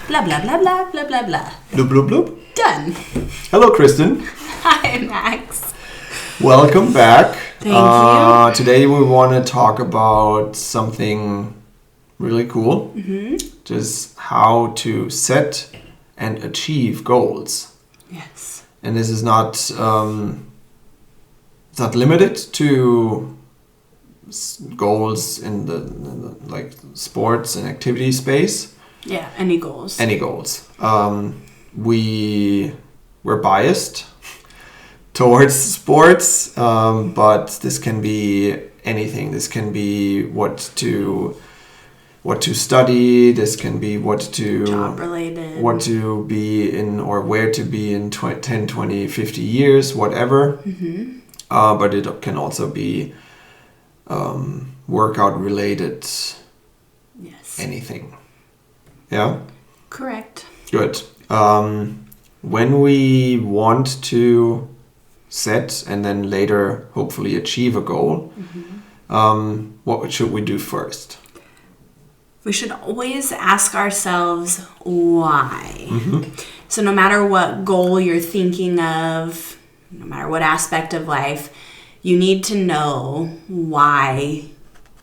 Blah, blah, blah, blah, blah, blah, blah. Bloop, bloop, bloop. Done. Hello, Kristen. Hi, Max. Welcome back. Thank you. Today we want to talk about something really cool. Just how to set and achieve goals. Yes. And this is not it's not limited to goals in the like sports and activity space. Yeah, any goals. Any goals. We're biased towards sports, but this can be anything. This can be what to study. This can be job related. what to be in or where to be in 10, 20, 50 years, whatever. But it can also be workout related. Yes. Anything. Yeah? Correct. Good. When we want to set and then later hopefully achieve a goal, what should we do first? We should always ask ourselves why. So no matter what goal you're thinking of, no matter what aspect of life, you need to know why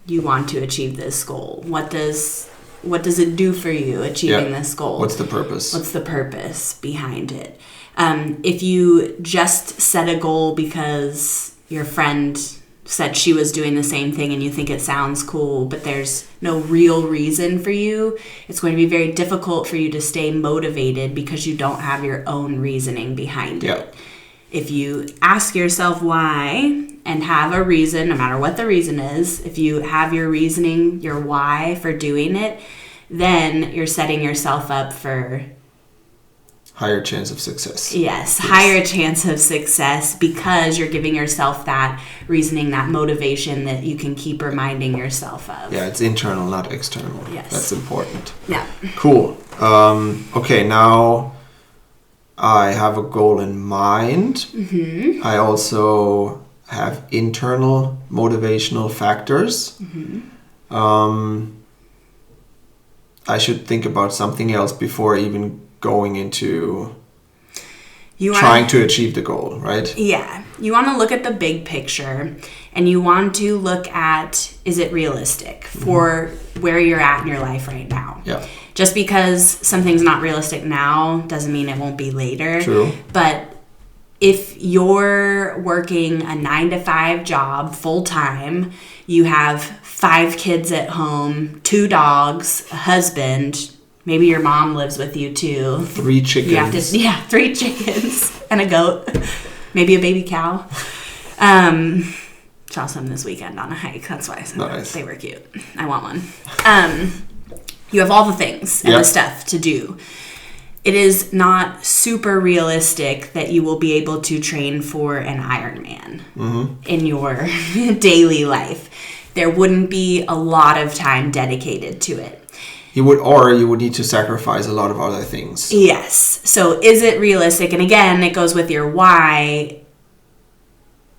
you want to achieve this goal. What does it do for you achieving this goal? What's the purpose? What's the purpose behind it? If you just set a goal because your friend said she was doing the same thing and you think it sounds cool, but there's no real reason for you, it's going to be very difficult for you to stay motivated because you don't have your own reasoning behind it. If you ask yourself why and have a reason, no matter what the reason is, if you have your reasoning, your why for doing it, then you're setting yourself up for higher chance of success. Yes, higher chance of success because you're giving yourself that reasoning, that motivation that you can keep reminding yourself of. Yeah, it's internal, not external. Yes. That's important. Yeah. Cool. Okay, now I have a goal in mind. I also have internal motivational factors. I should think about something else before even going into trying to achieve the goal, right? Yeah. You want to look at the big picture and you want to look at, is it realistic for where you're at in your life right now? Yeah. Just because something's not realistic now doesn't mean it won't be later. True. But if you're working a 9-to-5 job full time, you have 5 kids at home, 2 dogs, a husband, maybe your mom lives with you too. 3 chickens. You have to, 3 chickens and a goat, maybe a baby cow. Saw some this weekend on a hike. That's why I said they were cute. I want one. You have all the things and the stuff to do. It is not super realistic that you will be able to train for an Ironman in your daily life. There wouldn't be a lot of time dedicated to it. You would need to sacrifice a lot of other things. Yes. So is it realistic? And again, it goes with your why.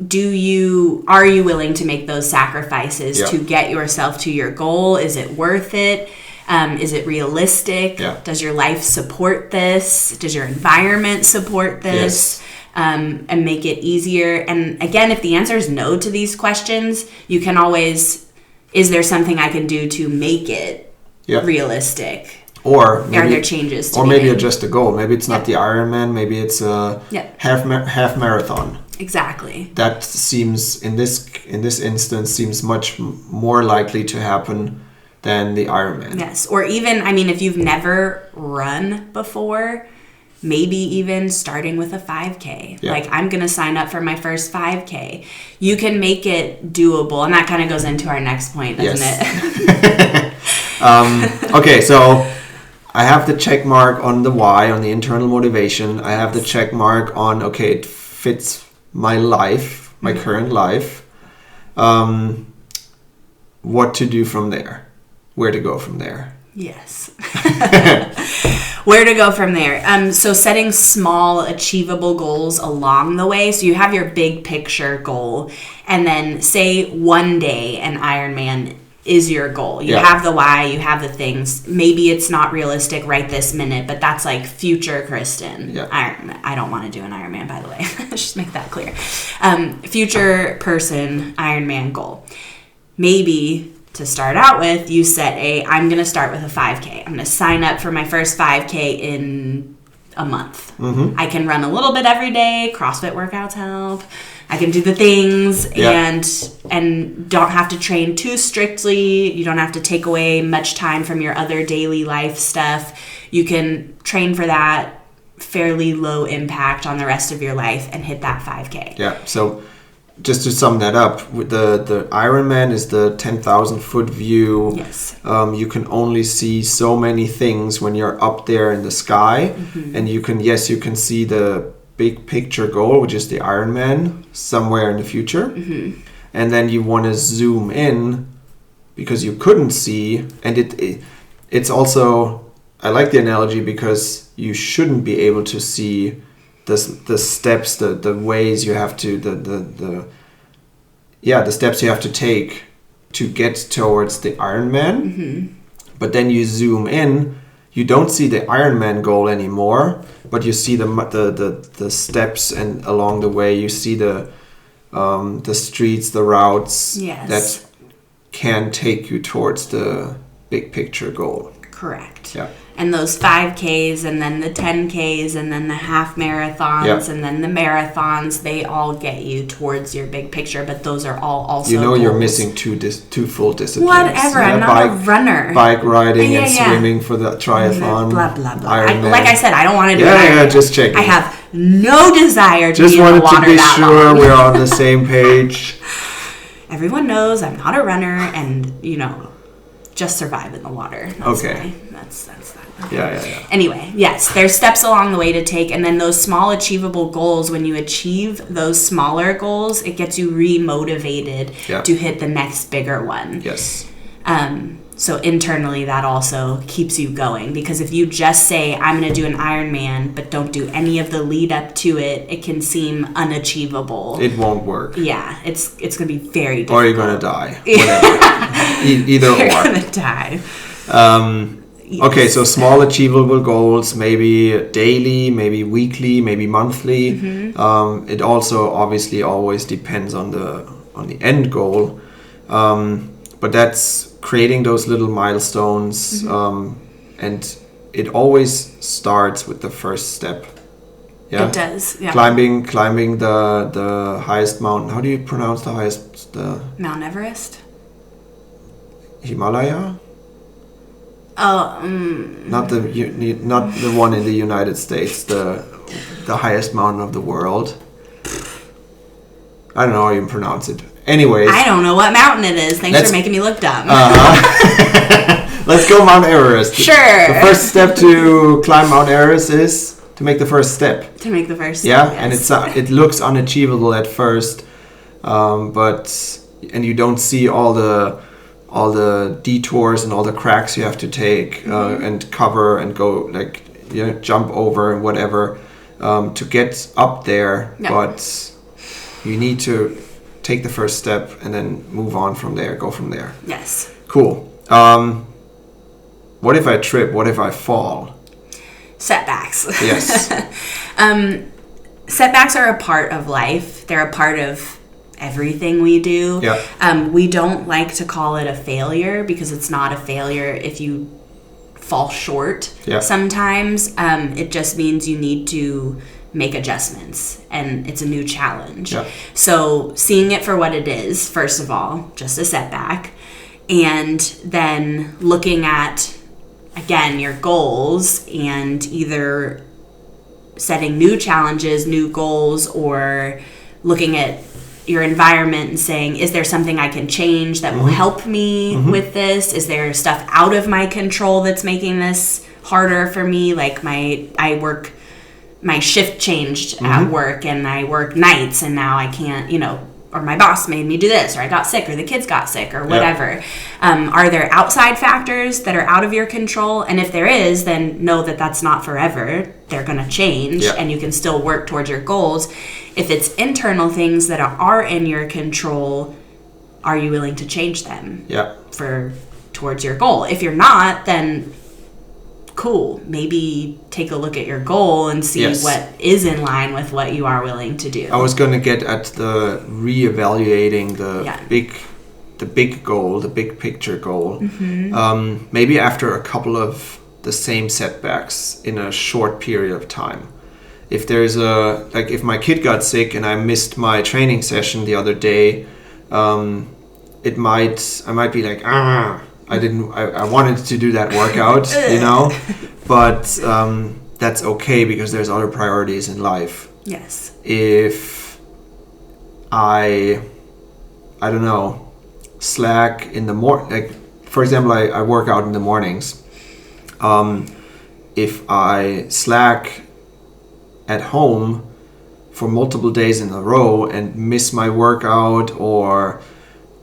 Are you willing to make those sacrifices to get yourself to your goal? Is it worth it? Is it realistic? Yeah. Does your life support this? Does your environment support this? And make it easier? And again, if the answer is no to these questions, you can always, is there something I can do to make it realistic? Or maybe, are there changes to or be maybe made? Adjust the goal. Maybe it's not the Ironman. Maybe it's a half marathon. Exactly. That seems in this instance seems much more likely to happen than the Ironman. Yes, or even, I mean, if you've never run before, maybe even starting with a 5K. Yeah. Like, I'm going to sign up for my first 5K. You can make it doable, and that kind of goes into our next point, doesn't it? Okay, so I have the check mark on the why, on the internal motivation. I have the check mark on, okay, it fits my life, my current life. What to do from there? Where to go from there? Yes. Where to go from there? So setting small, achievable goals along the way. So you have your big picture goal, and then say one day an Ironman is your goal. You have the why, you have the things. Maybe it's not realistic right this minute, but that's like future Kristen. Yeah. I don't want to do an Ironman, by the way. Just make that clear. Future person Ironman goal. Maybe to start out with, you set I'm going to start with a 5K. I'm going to sign up for my first 5K in a month. Mm-hmm. I can run a little bit every day. CrossFit workouts help. I can do the things and don't have to train too strictly. You don't have to take away much time from your other daily life stuff. You can train for that fairly low impact on the rest of your life and hit that 5K. Yeah. So just to sum that up, the Ironman is the 10,000 foot view. Yes. You can only see so many things when you're up there in the sky, and you can see the big picture goal, which is the Ironman somewhere in the future. And then you want to zoom in because you couldn't see, and it's also, I like the analogy because you shouldn't be able to see the steps, the ways you have to, the steps you have to take to get towards the Ironman. But then you zoom in, you don't see the Ironman goal anymore, but you see the steps, and along the way you see the streets, the routes that can take you towards the big picture goal. Correct. Yeah. And those 5Ks and then the 10Ks and then the half marathons and then the marathons, they all get you towards your big picture, but those are all also goals. You're missing two full disciplines. Whatever, I'm not a runner. Bike riding and swimming for the triathlon. Blah, blah, blah. Like I said, I don't want to do Ironman. Yeah, just checking. I have no desire to just be in the water that Just wanted to be sure we're on the same page. Everyone knows I'm not a runner and, just survive in the water. That's that. Yeah. Anyway, yes, there's steps along the way to take, and then those small achievable goals, when you achieve those smaller goals, it gets you re-motivated to hit the next bigger one. Yes. So internally, that also keeps you going, because if you just say, I'm going to do an Ironman, but don't do any of the lead up to it, it can seem unachievable. It won't work. Yeah, it's going to be very difficult. Or you're going to die. Either or. You're going to die. Okay, so small achievable goals, maybe daily, maybe weekly, maybe monthly. It also obviously always depends on the end goal. But that's creating those little milestones, and it always starts with the first step. Yeah, it does. Yeah. Climbing the highest mountain. How do you pronounce the highest? Mount Everest. Himalaya. Oh. Not the one in the United States. The highest mountain of the world. I don't know how you pronounce it. Anyways. I don't know what mountain it is. Thanks for making me look dumb. Let's go Mount Everest. Sure. The first step to climb Mount Everest is to make the first step. To make the first step, yeah, yes. And it looks unachievable at first, and you don't see all the detours and all the cracks you have to take and cover and go jump over and whatever to get up there. Yep. But you need to take the first step and then move on from there, go from there. Yes. Cool. What if I trip? What if I fall? Setbacks. Yes. Setbacks are a part of life. They're a part of everything we do. Yeah. We don't like to call it a failure because it's not a failure if you fall short. Yeah. Sometimes it just means you need to make adjustments and it's a new challenge. Yeah. So seeing it for what it is, first of all, just a setback, and then looking at, again, your goals and either setting new challenges, new goals, or looking at your environment and saying, is there something I can change that will help me with this? Is there stuff out of my control that's making this harder for me? Like my shift changed at work and I work nights and now I can't, or my boss made me do this, or I got sick, or the kids got sick, or whatever. Yeah. Are there outside factors that are out of your control? And if there is, then know that that's not forever. They're going to change, and you can still work towards your goals. If it's internal things that are in your control, are you willing to change them Yeah. towards your goal? If you're not, then cool. Maybe take a look at your goal and see what is in line with what you are willing to do. I was going to get at the reevaluating the big goal, the big picture goal. Maybe after a couple of the same setbacks in a short period of time. If there's if my kid got sick and I missed my training session the other day, I might be like, I wanted to do that workout, but that's okay because there's other priorities in life. Yes. If I don't know, slack in the morning, like for example, I work out in the mornings. If I slack at home for multiple days in a row and miss my workout or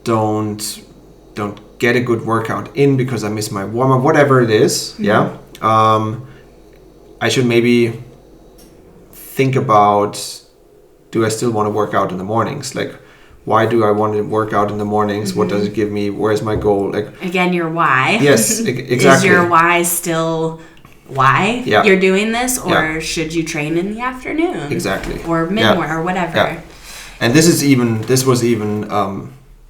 don't get a good workout in because I miss my warm-up, whatever it is, I should maybe think about, do I still want to work out in the mornings? Like, why do I want to work out in the mornings? What does it give me? Where's my goal? Like, again, your why. Yes, exactly. Is your why still why you're doing this, or should you train in the afternoon? Exactly. Or mid-morning or whatever. Yeah. And this was even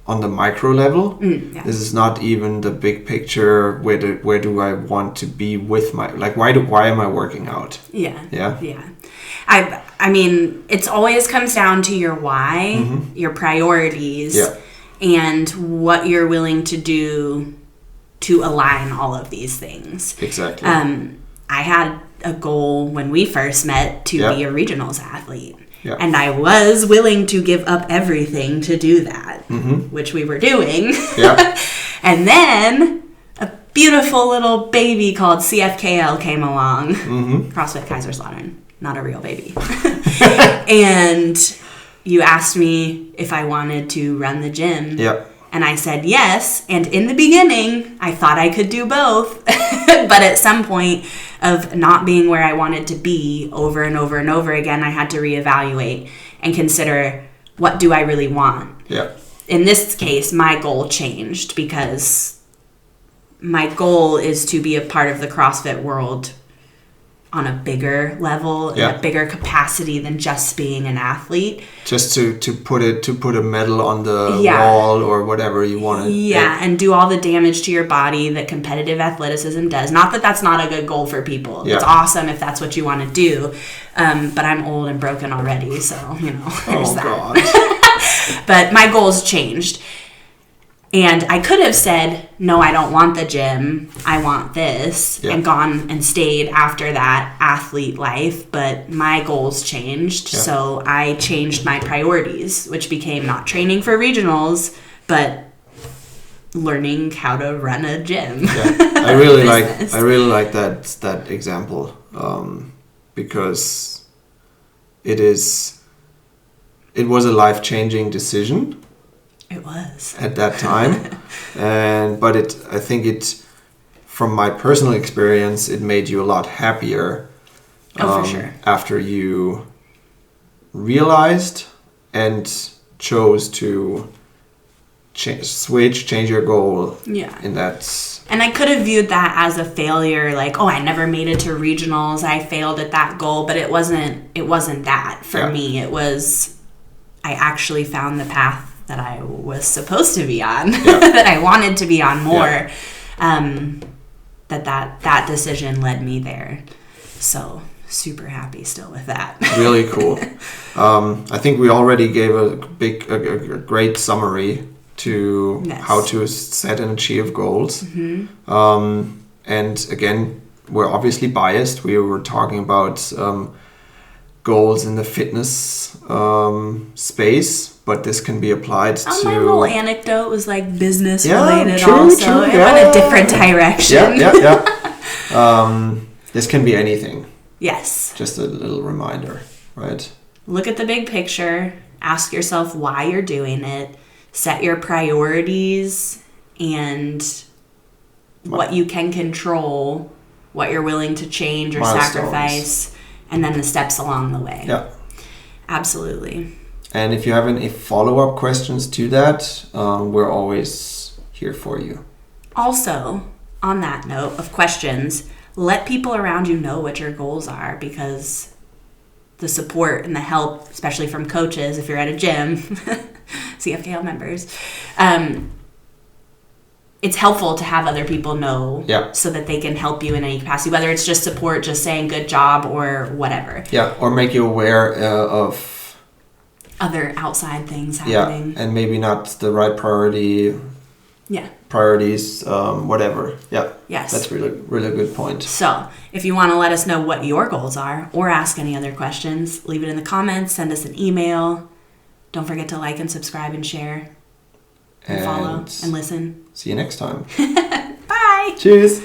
on the micro level. This is not even the big picture. Where do I want to be with my, like, why am I working out? Yeah. I mean, it's always comes down to your why, your priorities, and what you're willing to do to align all of these things. Exactly. I had a goal when we first met to be a regionals athlete. Yeah. And I was willing to give up everything to do that, which we were doing. Yeah. And then a beautiful little baby called CFKL came along, CrossFit Kaiserslautern, not a real baby. And you asked me if I wanted to run the gym. Yeah. And I said yes. And in the beginning, I thought I could do both. But at some point of not being where I wanted to be over and over and over again, I had to reevaluate and consider, what do I really want? Yeah. In this case, my goal changed because my goal is to be a part of the CrossFit world on a bigger level, in a bigger capacity than just being an athlete. Just to put a medal on the wall or whatever you want. And do all the damage to your body that competitive athleticism does. Not that that's not a good goal for people. Yeah. It's awesome if that's what you want to do. But I'm old and broken already, so there's that. But my goals changed. And I could have said, no, I don't want the gym. I want this, and gone and stayed after that athlete life. But my goals changed. Yeah. So I changed my priorities, which became not training for regionals, but learning how to run a gym. Yeah. I really like that example, because it was a life-changing decision. It was at that time, but I think from my personal experience, it made you a lot happier. For sure. After you realized and chose to change your goal. Yeah. In that. And I could have viewed that as a failure, like, oh, I never made it to regionals. I failed at that goal, but it wasn't that for me. It was, I actually found the path that I was supposed to be on, that I wanted to be on more, that decision led me there. So super happy still with that. Really cool. I think we already gave a great summary to how to set and achieve goals. And again, we're obviously biased. We were talking about goals in the fitness space, but this can be applied to... my little anecdote was like business related also. It went a different direction. This can be anything. Yes. Just a little reminder, right? Look at the big picture. Ask yourself why you're doing it. Set your priorities and what you can control, what you're willing to change or sacrifice, and then the steps along the way. Yeah. Absolutely. And if you have any follow-up questions to that, we're always here for you. Also, on that note of questions, let people around you know what your goals are, because the support and the help, especially from coaches, if you're at a gym, CFKL members, it's helpful to have other people know so that they can help you in any capacity, whether it's just support, just saying good job or whatever. Yeah, or make you aware of other outside things happening. Yeah, and maybe not the right priorities, whatever. Yeah. Yes. That's really, really good point. So, if you want to let us know what your goals are or ask any other questions, leave it in the comments, send us an email. Don't forget to like and subscribe and share and follow and listen. See you next time. Bye. Cheers.